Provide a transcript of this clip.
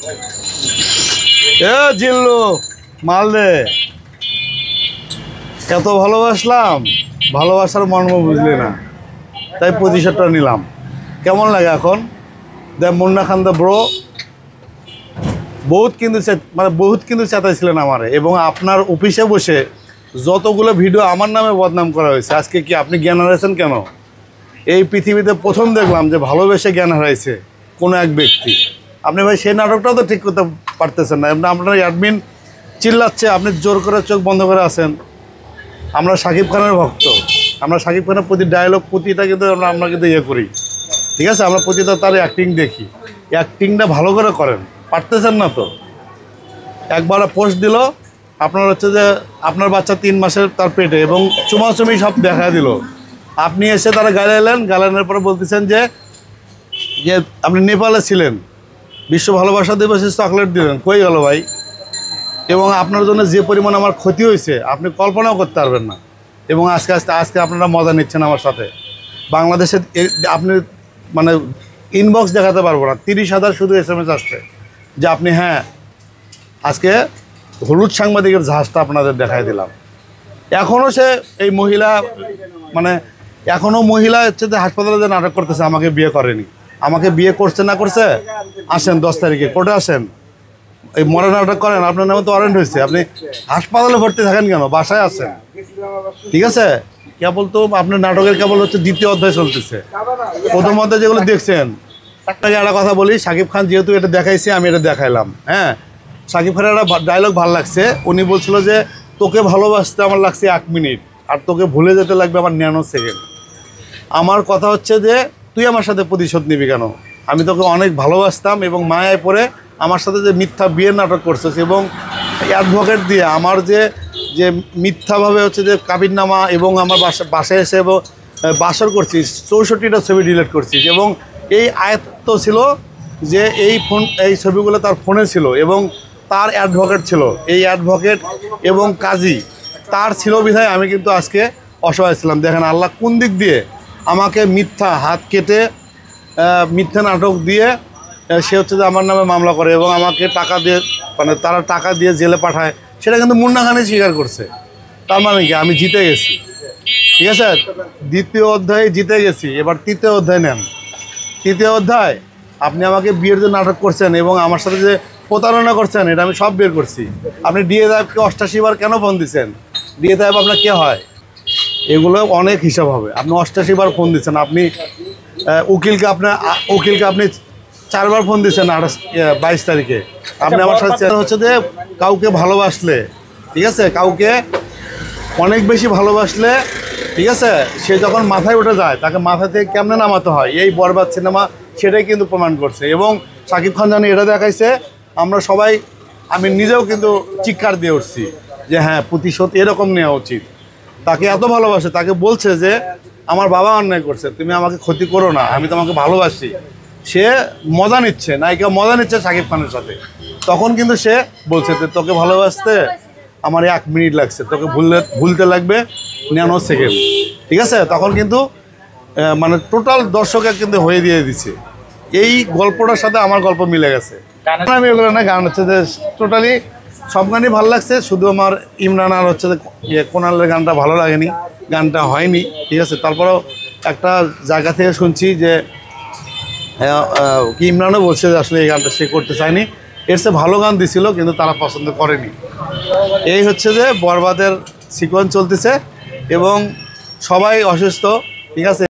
এ জিল্লু মাল দে। এত ভালোবাসলাম, ভালোবাসার মর্ম বুঝলি না, তাই 25 টাকা নিলাম। কেমন লাগে এখন? দে মুন্না খান দা ব্রো বহুত কিন্তু চেতাইছিলেন আমারে, এবং আপনার অফিসে বসে যতগুলো ভিডিও আমার নামে বদনাম করা হয়েছে। আজকে কি আপনি জ্ঞান হারাইছেন কেন? এই পৃথিবীতে প্রথম দেখলাম যে ভালোবেসে জ্ঞান হারাইছে কোনো এক ব্যক্তি। আপনি ভাই সেই নাটকটাও তো ঠিক করতে পারতেছেন না। আপনার অ্যাডমিন চিল্লাচ্ছে, আপনি জোর করে চোখ বন্ধ করে আছেন। আমরা শাকিব খানের ভক্ত, আমরা শাকিব খানের প্রতি ডায়লগ প্রতিটা কিন্তু আমরা কিন্তু ইয়ে করি, ঠিক আছে? আমরা প্রতিটা তার অ্যাক্টিং দেখি, অ্যাক্টিংটা ভালো করে করেন, পারতেছেন না তো। একবার পোস্ট দিল আপনার হচ্ছে যে আপনার বাচ্চা 3 মাসের তার পেটে, এবং চুমাচুমি সব দেখা দিল। আপনি এসে তারা গালাইলেন, গালানোর পরে বলতেছেন যে আপনি নেপালে ছিলেন, বিশ্ব ভালোবাসা দিবসে চকলেট দিলেন, কই গেল ভাই? এবং আপনার জন্য যে পরিমাণ আমার ক্ষতি হয়েছে আপনি কল্পনাও করতে পারবেন না। এবং আজকে আপনারা মজা নিচ্ছেন আমার সাথে। বাংলাদেশে আপনি মানে ইনবক্স দেখাতে পারবো না, 30,000 শুধু SMS আসছে যে আপনি হ্যাঁ আজকে হলুদ সাংবাদিকের জাহাজটা আপনাদের দেখাই দিলাম। এখনও সে এই মহিলা মানে এখনও মহিলা হচ্ছে যে হাসপাতালে যে নাটক করতেছে আমাকে বিয়ে করেনি। আমাকে বিয়ে করছে না করছে, আসেন 10 তারিখে কোর্টে আসেন, এই মরা নাটক করেন। আপনার নামে তো ওয়ারেন্ট হয়েছে, আপনি হাসপাতালে ভর্তি থাকেন কেন? বাসায় আছেন, ঠিক আছে? কেবল তো আপনার নাটকের কেবল হচ্ছে 2য় অধ্যায় চলতেছে। প্রথম অধ্যায় যেগুলো দেখছেন, আপনাকে একটা কথা বলি, শাকিব খান যেহেতু এটা দেখাইছে আমি এটা দেখাইলাম। হ্যাঁ, শাকিব খানের একটা ডায়লগ ভালো লাগছে। উনি বলছিল যে তোকে ভালোবাসতে আমার লাগছে 1 মিনিট, আর তোকে ভুলে যেতে লাগবে আমার 99 সেকেন্ড। আমার কথা হচ্ছে যে তুই আমার সাথে প্রতিশোধ নিবি কেন? আমি তোকে অনেক ভালোবাসতাম, এবং মায়ায় পড়ে আমার সাথে যে মিথ্যা বিয়ের নাটক করছিস, এবং অ্যাডভোকেট দিয়ে আমার যে মিথ্যাভাবে হচ্ছে যে কাবিননামা, এবং আমার বাসায় এসে বাসর করছিস, 64টা ছবি ডিলিট করছিস। এবং এই আয়ত্ত ছিল যে এই ছবিগুলো তার ফোনে ছিল, এবং তার অ্যাডভোকেট ছিল। এই অ্যাডভোকেট এবং কাজী তার ছিল বিধায় আমি কিন্তু আজকে অসহায় ছিলাম। দেখেন আল্লাহ কোন দিক দিয়ে আমাকে মিথ্যা হাত কেটে মিথ্যা নাটক দিয়ে সে হচ্ছে যে আমার নামে মামলা করে, এবং আমাকে টাকা দিয়ে মানে তারা টাকা দিয়ে জেলে পাঠায়। সেটা কিন্তু মুন্না খানই স্বীকার করছে। তার মানে কি আমি জিতে গেছি, ঠিক আছে? 2য় অধ্যায়ে জিতে গেছি, এবার 3য় অধ্যায় নেন। 3য় অধ্যায় আপনি আমাকে বিয়ের যে নাটক করছেন এবং আমার সাথে যে প্রতারণা করছেন, এটা আমি সব বের করছি। আপনি ডিএ সাহেবকে 88 বার কেন ফোন দিচ্ছেন? ডিএ সাহেব আপনার কে হয়? এগুলো অনেক হিসাব হবে। আপনি 88 বার ফোন দিচ্ছেন। আপনি উকিলকে আপনি 4 বার ফোন দিচ্ছেন 22 তারিখে। আপনি আমার সাথে হচ্ছে যে কাউকে ভালোবাসলে, ঠিক আছে, কাউকে অনেক বেশি ভালোবাসলে, ঠিক আছে, সে যখন মাথায় উঠে যায় তাকে মাথা থেকে কেমনে নামাতে হয়, এই বরবাদ সিনেমা সেটাই কিন্তু প্রমাণ করছে। এবং শাকিব খান জানি এটা দেখাইছে, আমরা সবাই, আমি নিজেও কিন্তু চিৎকার দিয়ে উঠছি যে হ্যাঁ প্রতিশোধ এরকম নেওয়া উচিত। তাকে এত ভালোবাসে, তাকে বলছে যে আমার বাবা অন্যায় করছে, তুমি আমাকে ক্ষতি করো না, আমি তোমাকে ভালোবাসি। সে মজা নিচ্ছে, নায়িকা মজা নিচ্ছে শাকিব খানের সাথে। তখন কিন্তু সে বলছে যে তোকে ভালোবাসতে আমার 1 মিনিট লাগছে, তোকে ভুলতে লাগবে 99 সেকেন্ড, ঠিক আছে? তখন কিন্তু মানে টোটাল দর্শকের কিন্তু হয়ে দিয়ে দিচ্ছে। এই গল্পটার সাথে আমার গল্প মিলে গেছে। আমি এগুলো না, গান হচ্ছে যে টোটালি সব গানই ভালো লাগছে, শুধু আমার ইমরান আর হচ্ছে যে কোনালের গানটা ভালো লাগেনি, গানটা হয়নি, ঠিক আছে? তারপরেও একটা জায়গা থেকে শুনছি যে কি ইমরানও বলছে যে আসলে এই গানটা সে করতে চায়নি, এর চেয়ে ভালো গান দিছিল কিন্তু তারা পছন্দ করেনি। এই হচ্ছে যে বরবাদের সিকোয়েন্স চলতেছে এবং সবাই অসুস্থ, ঠিক আছে?